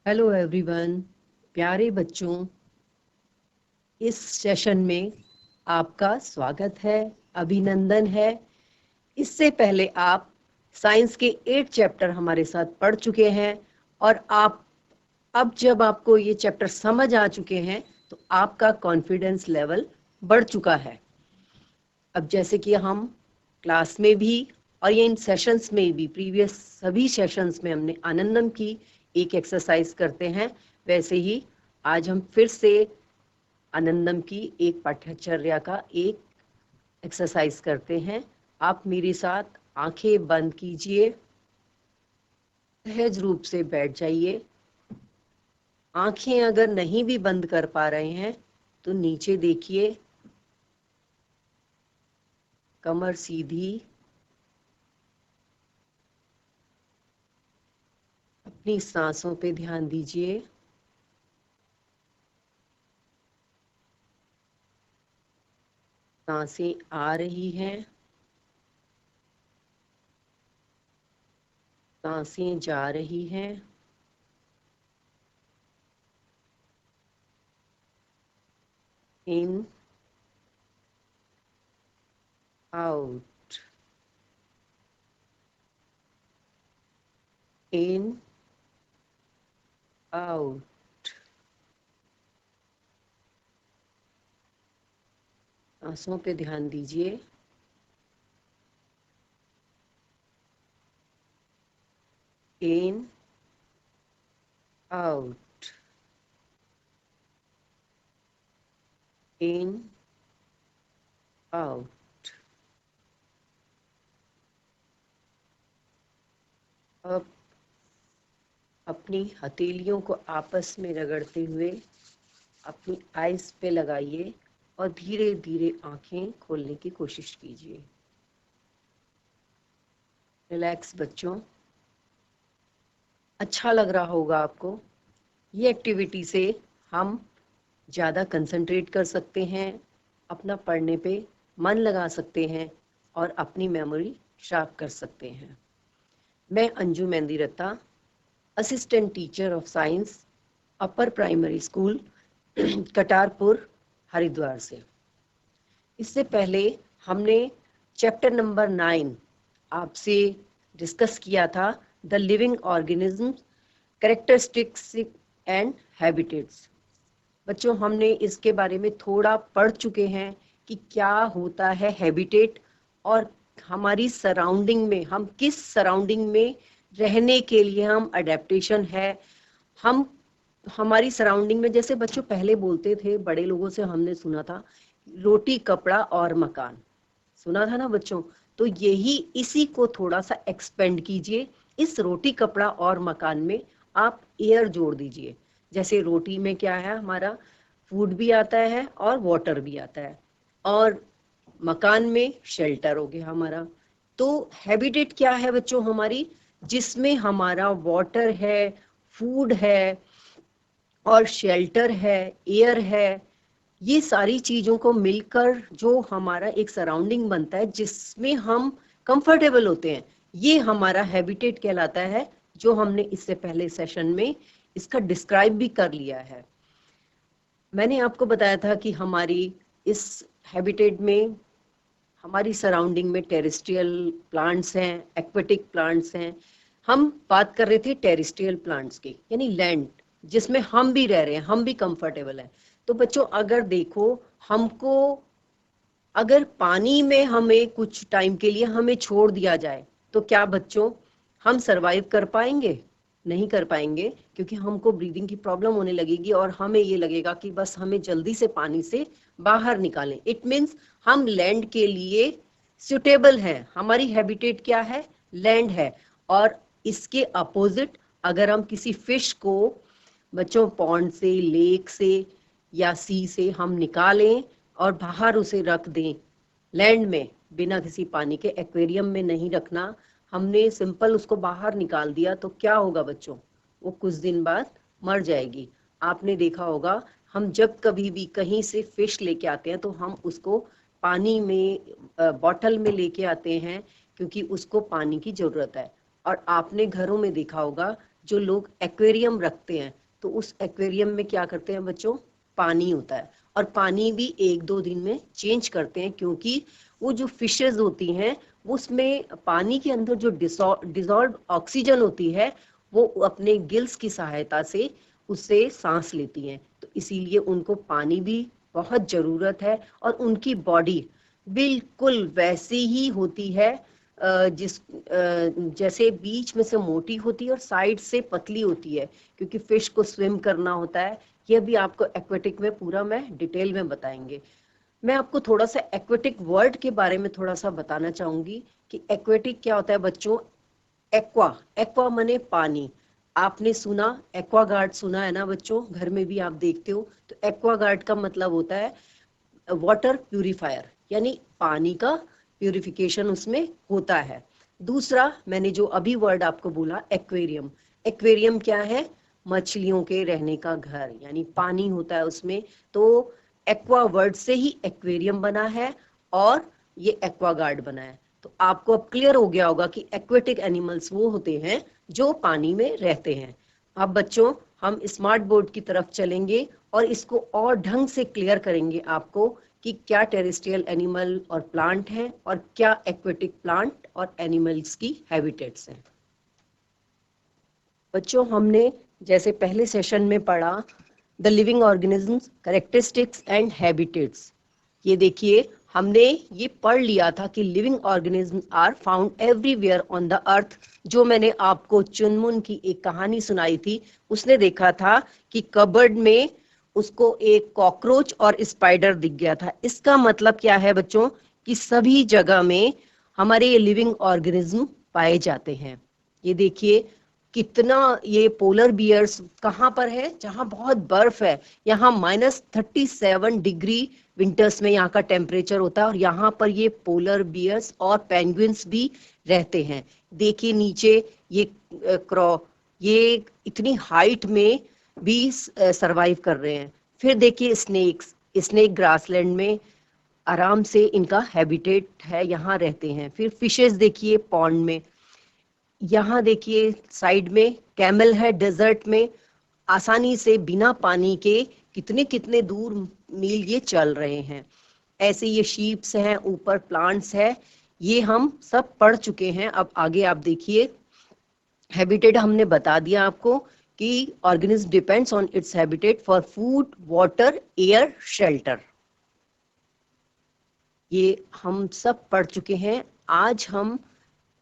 Hello everyone, प्यारे बच्चों, इस सेशन में आपका स्वागत है, अभिनंदन है। इससे पहले आप साइंस के 8 चैप्टर हमारे साथ पढ़ चुके हैं और आप अब जब आपको ये चैप्टर समझ आ चुके हैं तो आपका कॉन्फिडेंस लेवल बढ़ चुका है। अब जैसे कि हम क्लास में भी और ये इन सेशंस में भी प्रीवियस सभी सेशंस में हमने आनंदम की एक एक्सरसाइज करते हैं, वैसे ही आज हम फिर से आनंदम की एक पाठ्यचर्या का एक एक्सरसाइज करते हैं। आप मेरे साथ आंखें बंद कीजिए, सहज रूप से बैठ जाइए। आंखें अगर नहीं भी बंद कर पा रहे हैं तो नीचे देखिए, कमर सीधी, अपनी सांसों पे ध्यान दीजिए। सांसें आ रही हैं, सांसें जा रही हैं। इन, आउट, इन, आउट। सांसों पे ध्यान दीजिए। इन, आउट, इन, आउट। अब अपनी हथेलियों को आपस में रगड़ते हुए अपनी आईज पे लगाइए और धीरे धीरे आंखें खोलने की कोशिश कीजिए। रिलैक्स बच्चों, अच्छा लग रहा होगा आपको। ये एक्टिविटी से हम ज़्यादा कंसंट्रेट कर सकते हैं, अपना पढ़ने पे मन लगा सकते हैं और अपनी मेमोरी शार्प कर सकते हैं। मैं Anju Mehndi Ratta, assistant teacher of science, upper primary school Katarpur, Haridwar से। इससे पहले हमने चैप्टर नंबर 9 आपसे डिस्कस किया था, the living organism, characteristics and habitats. बच्चों, हमने इसके बारे में थोड़ा पढ़ चुके हैं कि क्या होता है हैबिटेट और हमारी सराउंडिंग में, हम किस सराउंडिंग में रहने के लिए हम अडेप्टेशन है। हम हमारी सराउंडिंग में, जैसे बच्चों पहले बोलते थे, बड़े लोगों से हमने सुना था, रोटी कपड़ा और मकान, सुना था ना बच्चों। तो यही इसी को थोड़ा सा एक्सपेंड कीजिए। इस रोटी कपड़ा और मकान में आप एयर जोड़ दीजिए। जैसे रोटी में क्या है, हमारा फूड भी आता है और वाटर भी आता है, और मकान में शेल्टर हो गया हमारा। तो हैबिटेट क्या है बच्चों हमारी, जिसमें हमारा वाटर है, फूड है और शेल्टर है, एयर है। ये सारी चीजों को मिलकर जो हमारा एक सराउंडिंग बनता है जिसमें हम कंफर्टेबल होते हैं, ये हमारा हैबिटेट कहलाता है, जो हमने इससे पहले सेशन में इसका डिस्क्राइब भी कर लिया है। मैंने आपको बताया था कि हमारी इस हैबिटेट में, हमारी सराउंडिंग में टेरेस्ट्रियल प्लांट्स हैं, एक्वेटिक प्लांट्स हैं। हम बात कर रहे थे टेरेस्ट्रियल प्लांट्स की, यानी लैंड जिसमें हम भी रह रहे हैं, हम भी कंफर्टेबल हैं। तो बच्चों अगर देखो, हमको अगर पानी में हमें कुछ टाइम के लिए हमें छोड़ दिया जाए तो क्या बच्चों हम सरवाइव कर पाएंगे? नहीं कर पाएंगे, क्योंकि हमको ब्रीदिंग की प्रॉब्लम होने लगेगी और हमें ये लगेगा कि बस हमें जल्दी से पानी से बाहर निकालें। इट मीन्स हम लैंड के लिए सुटेबल हैं, हमारी हैबिटेट क्या है, लैंड है। और इसके अपोजिट अगर हम किसी फिश को बच्चों पॉन्ड से, लेक से या सी से हम निकालें और बाहर उसे रख दें लैंड में, बिना किसी पानी के, एक्वेरियम में नहीं रखना, हमने सिंपल उसको बाहर निकाल दिया, तो क्या होगा बच्चों, वो कुछ दिन बाद मर जाएगी। आपने देखा होगा, हम जब कभी भी कहीं से फिश लेके आते हैं तो हम उसको पानी में, बॉटल में लेके आते हैं, क्योंकि उसको पानी की जरूरत है। और आपने घरों में देखा होगा, जो लोग एक्वेरियम रखते हैं तो उस एक्वेरियम में क्या करते हैं बच्चों, पानी होता है, और पानी भी 1-2 दिन में चेंज करते हैं, क्योंकि वो जो फिशेज होती हैं उसमें पानी के अंदर जो डिसॉल्व ऑक्सीजन होती है वो अपने गिल्स की सहायता से उससे सांस लेती हैं, तो इसीलिए उनको पानी भी बहुत जरूरत है। और उनकी बॉडी बिल्कुल वैसी ही होती है जैसे बीच में से मोटी होती है और साइड से पतली होती है, क्योंकि फिश को स्विम करना होता है। ये भी आपको एक्वेटिक में पूरा मैं डिटेल में बताएंगे। मैं आपको थोड़ा सा एक्वेटिक वर्ड के बारे में थोड़ा सा बताना चाहूंगी कि एक्वेटिक क्या होता है बच्चों। एक्वा, एक्वा माने पानी। आपने सुना एक्वागार्ड, सुना है ना बच्चों, घर में भी आप देखते हो। तो एक्वागार्ड का मतलब होता है वाटर प्यूरिफायर, यानी पानी का प्यूरिफिकेशन उसमें होता है। दूसरा मैंने जो अभी वर्ड आपको बोला एक्वेरियम, एक्वेरियम क्या है, मछलियों के रहने का घर, यानी पानी होता है उसमें। तो एक्वा वर्ड से ही एक्वेरियम बना है और ये एक्वागार्ड बना है। तो आपको अब क्लियर हो गया होगा कि एक्वेटिक एनिमल्स वो होते हैं जो पानी में रहते हैं। अब बच्चों हम स्मार्ट बोर्ड की तरफ चलेंगे और इसको और ढंग से क्लियर करेंगे आपको कि क्या टेरेस्ट्रियल एनिमल और प्लांट हैं और क्या एक्वेटिक प्लांट और एनिमल्स की हैबिटेट्स हैं। बच्चों हमने जैसे पहले सेशन में पढ़ा the living organisms, characteristics and habitats. ये देखिए हमने ये पढ़ लिया था कि living organisms are found everywhere on the earth. जो मैंने आपको चुनमुन की एक कहानी सुनाई थी, उसने देखा था कि कबर्ड में उसको एक कॉकरोच और स्पाइडर दिख गया था। इसका मतलब क्या है बच्चों कि सभी जगह में हमारे ये लिविंग ऑर्गेनिज्म पाए जाते हैं। ये देखिए कितना, ये पोलर बियर्स कहाँ पर है, जहाँ बहुत बर्फ है। यहाँ -37 डिग्री विंटर्स में यहाँ का टेम्परेचर होता है, और यहाँ पर ये पोलर बियर्स और पेंगुइन्स भी रहते हैं। देखिए नीचे ये क्रॉ, ये इतनी हाइट में भी सरवाइव कर रहे हैं। फिर देखिए स्नेक्स, स्नेक ग्रासलैंड में आराम से इनका हैबिटेट है, यहाँ रहते हैं। फिर फिशेस देखिए पॉन्ड में, यहाँ देखिए साइड में कैमल है डेजर्ट में, आसानी से बिना पानी के कितने कितने दूर मील ये चल रहे हैं। ऐसे ये शीप्स हैं, ऊपर प्लांट्स है, ये हम सब पढ़ चुके हैं। अब आगे आप देखिए हैबिटेट हमने बता दिया आपको कि organism depends on its habitat for food, water, air, shelter. ये हम सब पढ़ चुके हैं। आज हम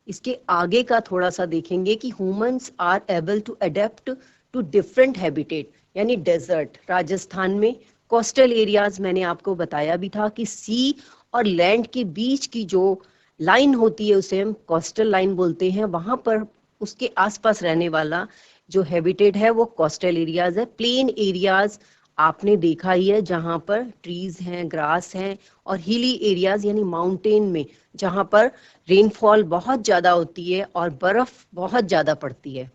इसके आगे का थोड़ा सा देखेंगे कि humans are able to adapt to different habitat, यानी डेजर्ट राजस्थान में, कोस्टल एरियाज मैंने आपको बताया भी था कि सी और लैंड के बीच की जो लाइन होती है उसे हम कोस्टल लाइन बोलते हैं। वहां पर उसके आसपास रहने वाला जो हैबिटेट है वो कोस्टल एरियाज है। प्लेन एरियाज आपने देखा ही है, जहां पर ट्रीज हैं, ग्रास हैं, और हिली एरियाज यानी माउंटेन में जहां पर रेनफॉल बहुत ज्यादा होती है और बर्फ बहुत ज्यादा पड़ती है।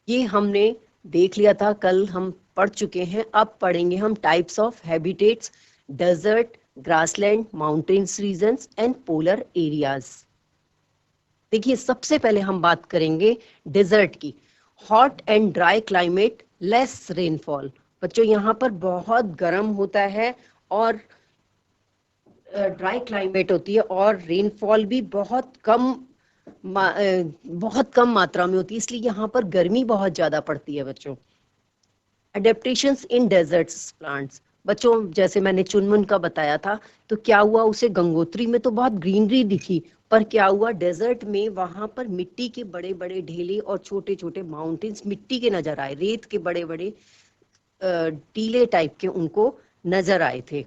ये हमने देख लिया था, कल हम पढ़ चुके हैं। अब पढ़ेंगे हम types of habitats, desert, grassland, mountains regions and polar areas. देखिए सबसे पहले हम बात करेंगे डेजर्ट की। Hot and dry climate, less rainfall. बच्चों यहाँ पर बहुत गर्म होता है और ड्राई क्लाइमेट होती है, और रेनफॉल भी बहुत कम मात्रा में होती है, इसलिए यहाँ पर गर्मी बहुत ज्यादा पड़ती है बच्चों। अडेप्टेशंस इन डेजर्ट्स प्लांट्स, बच्चों जैसे मैंने चुनमुन का बताया था, तो क्या हुआ, उसे गंगोत्री में तो बहुत ग्रीनरी दिखी, पर क्या हुआ डेजर्ट में वहां पर मिट्टी के बड़े बड़े ढेले और छोटे छोटे माउंटेन्स मिट्टी के नजर आए, रेत के बड़े बड़े टीले टाइप के उनको नजर आए थे।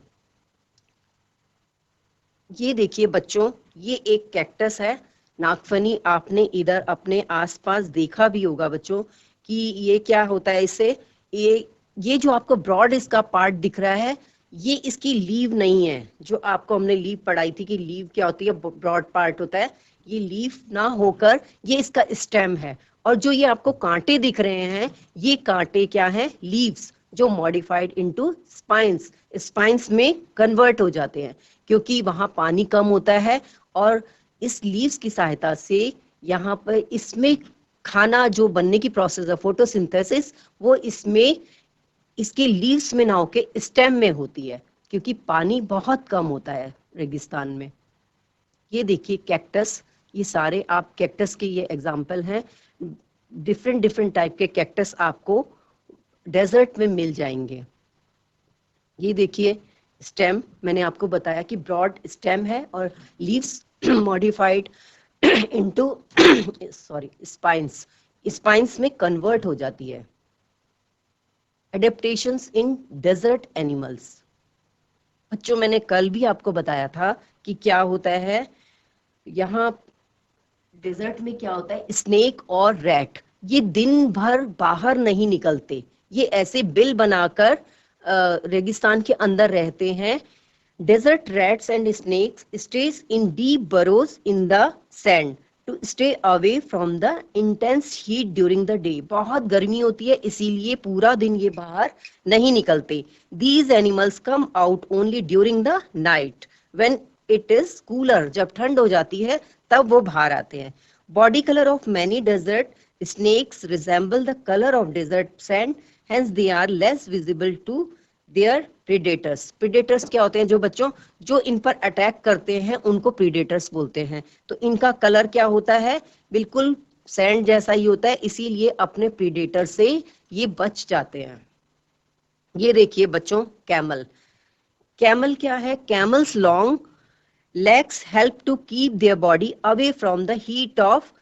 ये देखिए बच्चों, ये एक कैक्टस है, नागफनी। आपने इधर अपने आसपास देखा भी होगा बच्चों कि ये क्या होता है इससे, ये जो आपको ब्रॉड इसका पार्ट दिख रहा है, ये इसकी लीव नहीं है। जो आपको हमने लीव पढ़ाई थी कि लीव क्या होती है, ब्रॉड पार्ट होता है, ये लीव ना होकर ये इसका स्टेम है। और जो ये आपको कांटे दिख रहे हैं, ये कांटे क्या हैं, लीव्स, जो मॉडिफाइड इनटू स्पाइंस, स्पाइंस में कन्वर्ट हो जाते हैं, क्योंकि वहां पानी कम होता है। और इस लीव्स की सहायता से यहाँ पर इसमें खाना जो बनने की प्रोसेस है फोटोसिंथेसिस, वो इसमें इसके लीव्स में ना होके स्टेम में होती है, क्योंकि पानी बहुत कम होता है रेगिस्तान में। ये देखिए कैक्टस, ये सारे आप कैक्टस के ये एग्जाम्पल हैं। डिफरेंट डिफरेंट टाइप के कैक्टस आपको डेजर्ट में मिल जाएंगे। ये देखिए स्टेम, मैंने आपको बताया कि ब्रॉड स्टेम है और leaves modified into spines, spines में कन्वर्ट हो जाती है। एडेप्टेशंस इन डेजर्ट एनिमल्स, बच्चों मैंने कल भी आपको बताया था कि क्या होता है यहाँ डेजर्ट में, क्या होता है, स्नेक और रैट ये दिन भर बाहर नहीं निकलते, ये ऐसे बिल बनाकर रेगिस्तान के अंदर रहते हैं। Desert rats and snakes stays in deep burrows in the sand to stay away from the intense heat during the day. बहुत गर्मी होती है इसीलिए पूरा दिन ये बाहर नहीं निकलते। These animals come out only during the night when it is cooler. जब ठंड हो जाती है तब वो बाहर आते हैं। Body color of many desert snakes resemble the color of desert sand, hence they are less visible to their predators. Predators क्या होते हैं, जो बच्चों जो इन पर अटैक करते हैं उनको प्रीडेटर्स बोलते हैं। तो इनका कलर क्या होता है, बिल्कुल सैंड जैसा ही होता है, इसीलिए अपने प्रीडेटर से ये बच जाते हैं। ये देखिए बच्चों कैमल, कैमल क्या है, camels long legs help to keep their body away from the heat of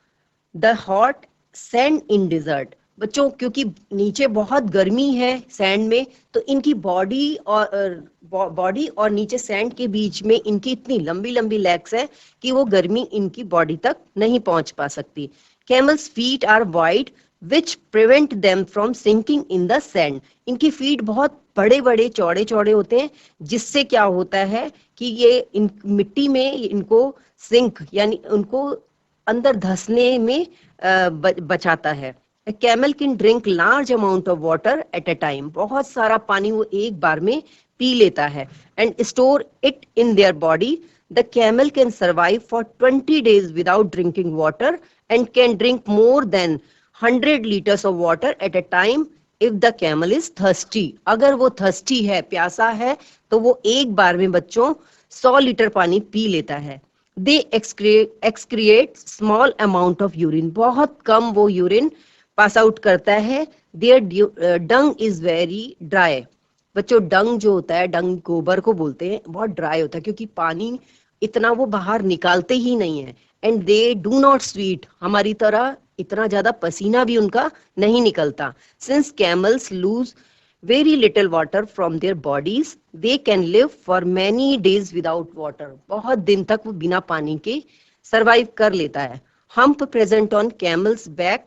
the hot sand in desert. बच्चों क्योंकि नीचे बहुत गर्मी है सैंड में, तो इनकी बॉडी और नीचे सैंड के बीच में इनकी इतनी लंबी लंबी लेग्स है कि वो गर्मी इनकी बॉडी तक नहीं पहुंच पा सकती। Camels feet are wide which prevent them from sinking in the sand. इनकी फीट बहुत बड़े बड़े चौड़े चौड़े होते हैं, जिससे क्या होता है कि ये इन मिट्टी में इनको सिंक यानी उनको अंदर धंसने में बचाता है। A camel can drink large amount of water at a time. बहुत सारा पानी वो एक बार में पी लेता है and store it in their body. The camel can survive for 20 days without drinking water and can drink more than 100 liters of water at a time if the camel is thirsty. अगर वो thirsty है, प्यासा है, तो वो एक बार में बच्चों 100 लीटर पानी पी लेता है। They excrete small amount of urine. बहुत कम वो यूरिन पास आउट करता है। Their dung is very dry. बच्चों डंग जो होता है, डंग गोबर को बोलते हैं, बहुत ड्राई होता है क्योंकि पानी इतना वो बाहर निकालते ही नहीं है। And they do not sweat, हमारी तरह इतना ज्यादा पसीना भी उनका नहीं निकलता। Since camels lose very little water from their bodies they can live for many days without water. बहुत दिन तक वो बिना पानी के सर्वाइव कर लेता है। Hump present on camels back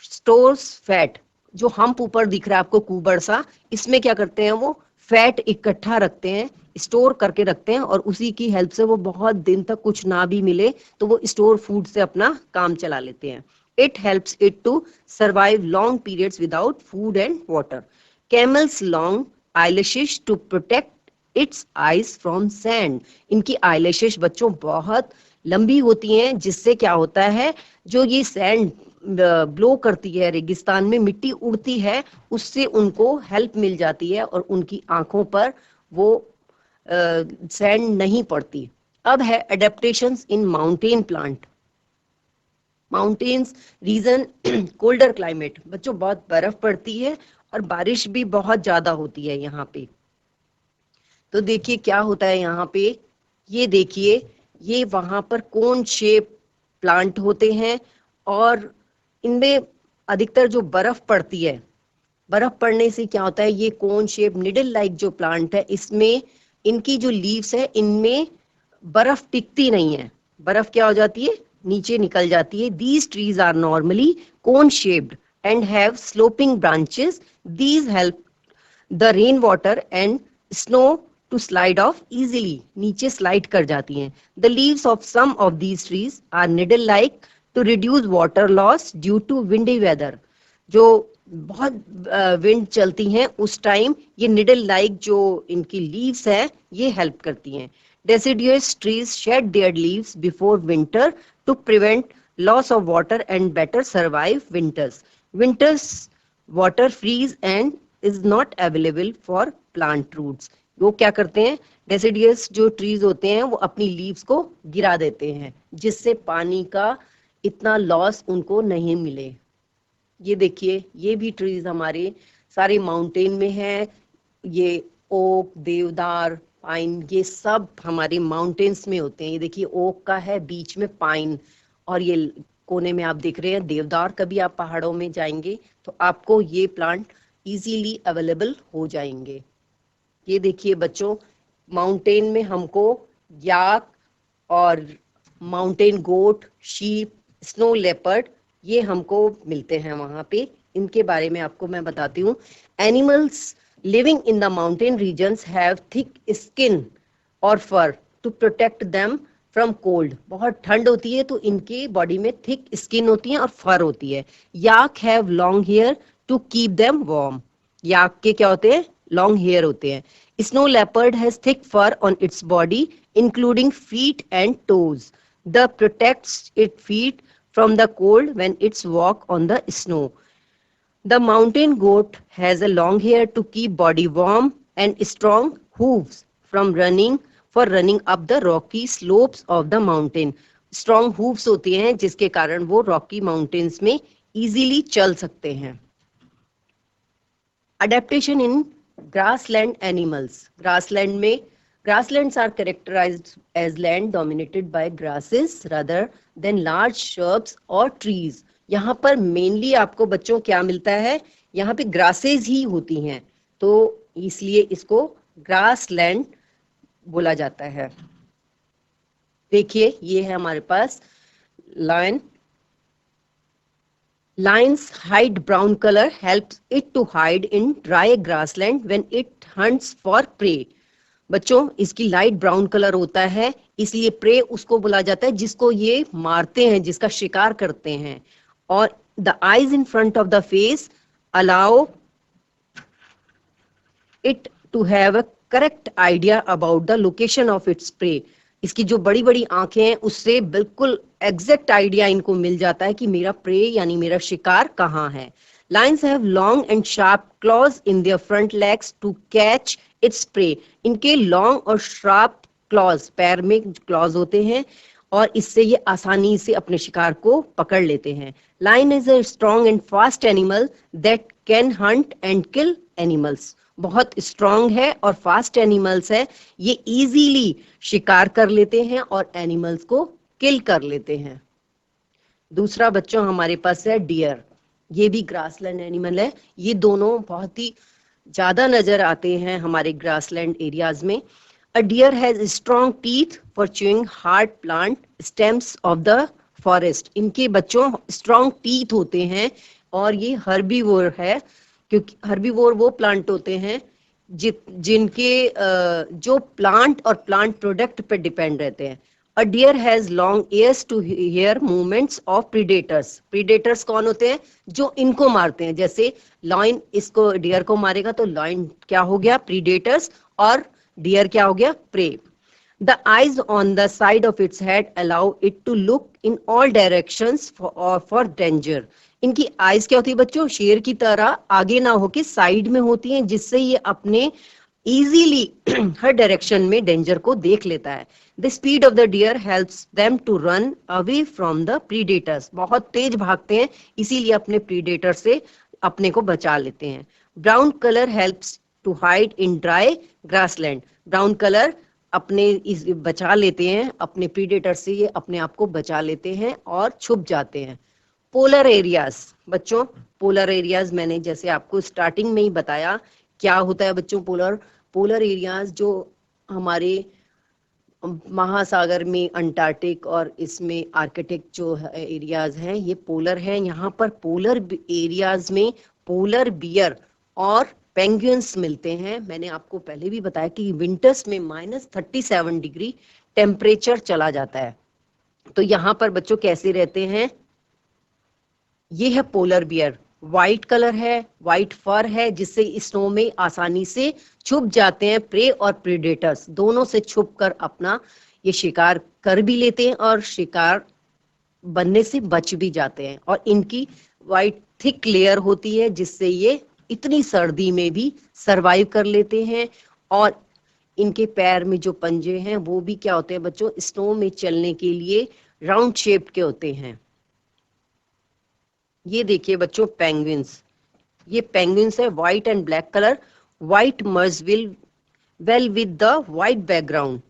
stores fat. जो हम्प ऊपर दिख रहा है आपको कुबड़ सा, इसमें क्या करते हैं, वो फैट इकट्ठा रखते हैं, स्टोर करके रखते हैं, और उसी की हेल्प से वो बहुत दिन तक कुछ ना भी मिले तो वो स्टोर फूड से अपना काम चला लेते हैं। It helps it to survive long periods without food and water. Camels long eyelashes to protect its eyes from sand. इनकी आईलैशेस बच्चों बहुत लंबी होती हैं, जिससे क्या होता है, जो ये सैंड ब्लो करती है, रेगिस्तान में मिट्टी उड़ती है, उससे उनको हेल्प मिल जाती है और उनकी आंखों पर वो सैंड नहीं पड़ती। अब है adaptations in mountain plant. Mountains region colder climate. बच्चों बहुत बर्फ पड़ती है और बारिश भी बहुत ज्यादा होती है यहाँ पे। तो देखिए क्या होता है यहाँ पे, ये देखिए ये वहां पर कोन शेप प्लांट होते हैं और इनमें अधिकतर जो बर्फ पड़ती है, बर्फ पड़ने से क्या होता है, ये कोन शेप निडल लाइक जो प्लांट है, इसमें इनकी जो लीव्स है इनमें बर्फ टिकती नहीं है, बर्फ क्या हो जाती है, नीचे निकल जाती है। These trees are normally cone shaped and have sloping branches. These help the rain water and snow to slide off easily. नीचे स्लाइड कर जाती हैं। The leaves of some of these trees are needle like to reduce water loss due to windy weather. जो बहुत wind चलती हैं उस time ये निडल लाइक जो इनकी लीव्स है ये हेल्प करती हैं। Deciduous trees shed their leaves before winter to prevent loss of water and better survive winters. Winters water freeze and is not available for plant roots. वो क्या करते हैं, डेसिडियस जो ट्रीज होते हैं वो अपनी लीव्स को गिरा देते हैं जिससे पानी का इतना लॉस उनको नहीं मिले। ये देखिए, ये भी ट्रीज हमारे सारे माउंटेन में है। ये ओक, देवदार, पाइन, ये सब हमारे माउंटेन्स में होते हैं। ये देखिए ओक का है, बीच में पाइन, और ये कोने में आप देख रहे हैं देवदार। कभी आप पहाड़ों में जाएंगे तो आपको ये प्लांट इजीली अवेलेबल हो जाएंगे। ये देखिए बच्चों, माउंटेन में हमको याक और mountain goat, sheep, snow leopard, ये हमको मिलते हैं वहां पे। इनके बारे में आपको मैं बताती हूँ। Animals living in the mountain regions have thick skin or fur to protect them from cold. बहुत ठंड होती है तो इनके बॉडी में thick skin होती है और fur होती है। Yak have long hair to keep them warm. Yak के क्या होते हैं, long hair होते हैं। Snow leopard has thick fur on its body including feet and toes. The protects its feet from the cold when it's walk on the snow. The mountain goat has a long hair to keep body warm and strong hooves from running up the rocky slopes of the mountain. Strong hooves होती हैं जिसके कारण वो rocky mountains में easily चल सकते हैं। Adaptation in grassland animals. Grasslands are characterized as land dominated by grasses rather than large shrubs or trees. यहाँ पर मेनली आपको बच्चों क्या मिलता है, यहाँ पे ग्रासेस ही होती हैं, तो इसलिए इसको ग्रासलैंड बोला जाता है। देखिए ये है हमारे पास lion. Lion's hide brown color helps it to hide in dry grassland when it hunts for prey. बच्चों इसकी लाइट ब्राउन कलर होता है, इसलिए प्रे उसको बोला जाता है जिसको ये मारते हैं, जिसका शिकार करते हैं। और the eyes in front of the face allow it to have a correct idea about the location of its prey. इसकी जो बड़ी बड़ी आंखें हैं उससे बिल्कुल एग्जैक्ट आइडिया इनको मिल जाता है कि मेरा प्रे यानी मेरा शिकार कहाँ है। Lions have long and sharp claws in their front legs to catch its prey. इनके long और sharp claws, पैर में claws होते हैं और इससे ये आसानी से अपने शिकार को पकड़ लेते हैं। Lion is a strong and fast animal that can hunt and kill animals. बहुत स्ट्रांग है और फास्ट एनिमल्स है, ये इजीली शिकार कर लेते हैं और एनिमल्स को किल कर लेते हैं। दूसरा बच्चों हमारे पास है डियर। ये भी ग्रासलैंड एनिमल है। ये दोनों बहुत ही ज्यादा नजर आते हैं हमारे ग्रासलैंड एरियाज में। A deer has strong teeth for chewing hard plant stems of the forest. इनके बच्चों स्ट्रॉन्ग टीथ होते हैं और ये हर्बीवोर है, क्योंकि हर्बीवोर वो प्लांट होते हैं जिनके जो प्लांट और प्लांट प्रोडक्ट पे डिपेंड रहते हैं। A deer has long ears to hear movements of predators. Predators कौन होते हैं, जो इनको मारते हैं। जैसे लायन इसको डियर को मारेगा तो लायन क्या हो गया, प्रीडेटर्स, और डियर क्या हो गया, pray. The eyes on the side of its head allow it to look in all directions for danger. इनकी आइज क्या होती है बच्चों, शेर की तरह आगे ना होके साइड में होती हैं, जिससे ये अपने इजीली हर डायरेक्शन में डेंजर को देख लेता है। The speed of the deer helps them to run away from the predators. बहुत तेज भागते हैं, इसीलिए अपने प्रीडेटर से अपने को बचा लेते हैं। Brown color helps to hide in dry grassland. Brown colour अपने बचा लेते हैं, अपने प्रीडेटर से ये अपने आप को बचा लेते हैं और छुप जाते हैं। Polar areas. बच्चों पोलर एरियाज मैंने जैसे आपको स्टार्टिंग में ही बताया क्या होता है बच्चों। पोलर एरियाज जो हमारे महासागर में अंटार्कटिक और इसमें आर्कटिक जो एरियाज हैं ये पोलर हैं। यहाँ पर पोलर एरियाज में पोलर बियर और पेंगुइन्स मिलते हैं। मैंने आपको पहले भी बताया कि विंटर्स में -37 डिग्री टेम्परेचर चला जाता है। तो यहाँ पर बच्चों कैसे रहते हैं, ये है पोलर बियर। व्हाइट कलर है, व्हाइट फर है, जिससे स्नो में आसानी से छुप जाते हैं। प्रे और प्रेडेटर्स दोनों से छुपकर अपना ये शिकार कर भी लेते हैं और शिकार बनने से बच भी जाते हैं, और इनकी वाइट थिक लेयर होती है जिससे ये इतनी सर्दी में भी सरवाइव कर लेते हैं। और इनके पैर में जो पंजे हैं वो भी क्या होते हैं बच्चों, स्नो में चलने के लिए राउंड शेप के होते हैं। ये देखिए बच्चों पेंगुइन्स, ये पेंगुइन्स है white and black colour, white merge will well with the white background,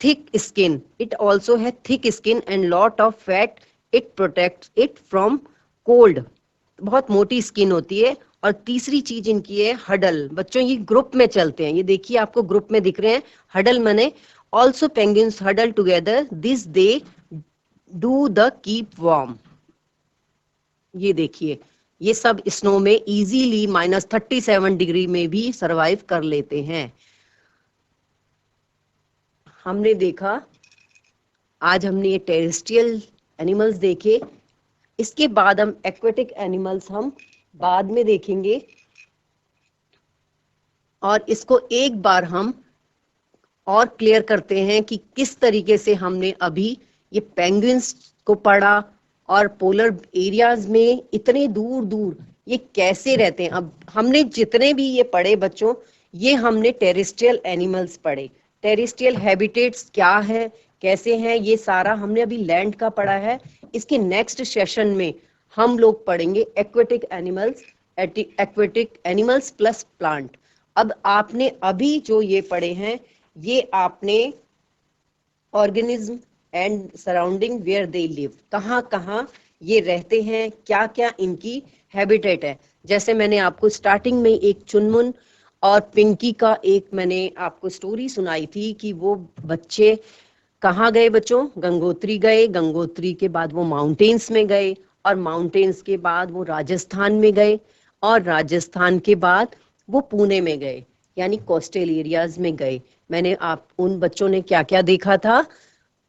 thick skin, it also has thick skin and lot of fat, it protects it from cold, बहुत मोटी स्किन होती है। और तीसरी चीज इनकी है हडल, बच्चों ये ग्रुप में चलते हैं, ये देखिए आपको ग्रुप में दिख रहे हैं, हडल मने also penguins huddle together this they do the keep warm. ये देखिए ये सब स्नो में इजीली -37 डिग्री में भी सरवाइव कर लेते हैं। हमने देखा, आज हमने ये टेरेस्ट्रियल एनिमल्स देखे, इसके बाद हम एक्वेटिक एनिमल्स हम बाद में देखेंगे। और इसको एक बार हम और क्लियर करते हैं कि किस तरीके से हमने अभी ये पेंगुइन्स को पढ़ा और पोलर एरियाज में इतने दूर दूर ये कैसे रहते हैं। अब हमने जितने भी ये पढ़े बच्चों, ये हमने टेरेस्ट्रियल एनिमल्स पढ़े, टेरेस्ट्रियल हैबिटेट्स क्या है, कैसे हैं, ये सारा हमने अभी लैंड का पढ़ा है। इसके नेक्स्ट सेशन में हम लोग पढ़ेंगे aquatic animals, aquatic animals plus plant. अब आपने अभी जो ये पढ़े हैं ये आपने organism and surrounding where they live, कहाँ कहाँ ये रहते हैं, क्या क्या इनकी हैबिटेट है। जैसे मैंने आपको स्टार्टिंग में एक चुनमुन और पिंकी का एक मैंने आपको स्टोरी सुनाई थी कि वो बच्चे कहाँ गए बच्चों, गंगोत्री गए, गंगोत्री के बाद वो माउंटेन्स में गए, और माउंटेन्स के बाद वो राजस्थान में गए, और राजस्थान के बाद वो पुणे में गए, यानी कोस्टल एरियाज में गए। मैंने आप उन बच्चों ने क्या क्या देखा था,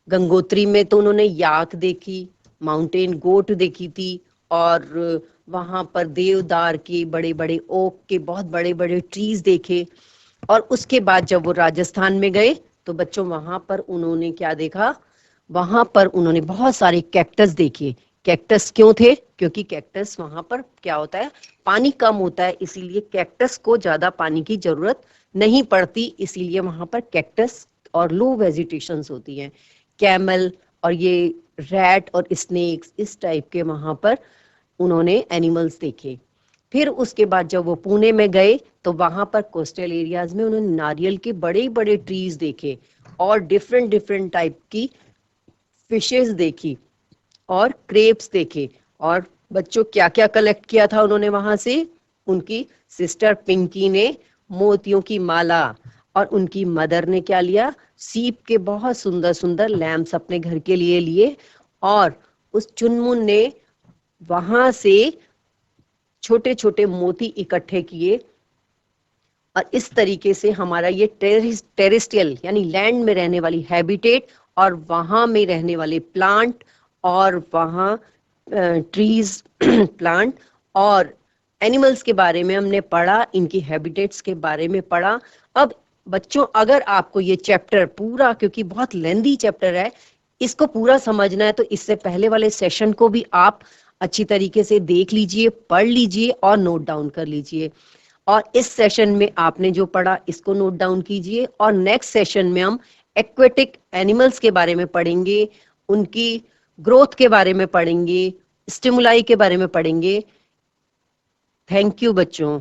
गंगोत्री में तो उन्होंने याक देखी, माउंटेन गोट देखी थी, और वहां पर देवदार के बड़े बड़े ओक के बहुत बड़े बड़े ट्रीज देखे। और उसके बाद जब वो राजस्थान में गए तो बच्चों वहां पर उन्होंने क्या देखा, वहां पर उन्होंने बहुत सारे कैक्टस देखे। कैक्टस क्यों थे, क्योंकि कैक्टस वहां पर क्या होता है, पानी कम होता है, इसीलिए कैक्टस को ज्यादा पानी की जरूरत नहीं पड़ती, इसीलिए वहां पर कैक्टस और लो वेजिटेशंस होती हैं। कैमल और ये रैट और स्नेक्स, इस टाइप के वहां पर उन्होंने एनिमल्स देखे। फिर उसके बाद जब वो पुणे में गए तो वहां पर कोस्टल एरियाज में उन्होंने नारियल के बड़े बड़े ट्रीज देखे, और डिफरेंट डिफरेंट टाइप की फिशेस देखी, और क्रेप्स देखे। और बच्चों क्या क्या कलेक्ट किया था उन्होंने वहां से, उनकी सिस्टर पिंकी ने मोतियों की माला, और उनकी मदर ने क्या लिया, सीप के बहुत सुंदर सुंदर लैम्प्स अपने घर के लिए लिए, और उस चुनमुन ने वहां से छोटे छोटे मोती इकट्ठे किए। और इस तरीके से हमारा ये टेरेस्ट्रियल यानी लैंड में रहने वाली हैबिटेट, और वहां में रहने वाले प्लांट, और वहां ट्रीज प्लांट और एनिमल्स के बारे में हमने पढ़ा, इनकी हैबिटेट्स के बारे में पढ़ा। अब बच्चों अगर आपको ये चैप्टर पूरा, क्योंकि बहुत लेंदी चैप्टर है, इसको पूरा समझना है तो इससे पहले वाले सेशन को भी आप अच्छी तरीके से देख लीजिए, पढ़ लीजिए और नोट डाउन कर लीजिए। और इस सेशन में आपने जो पढ़ा इसको नोट डाउन कीजिए, और नेक्स्ट सेशन में हम एक्वेटिक एनिमल्स के बारे में पढ़ेंगे, उनकी ग्रोथ के बारे में पढ़ेंगे, स्टिमुलाई के बारे में पढ़ेंगे। थैंक यू बच्चों,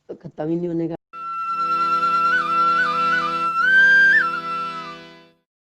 खत्म ही नहीं होने का।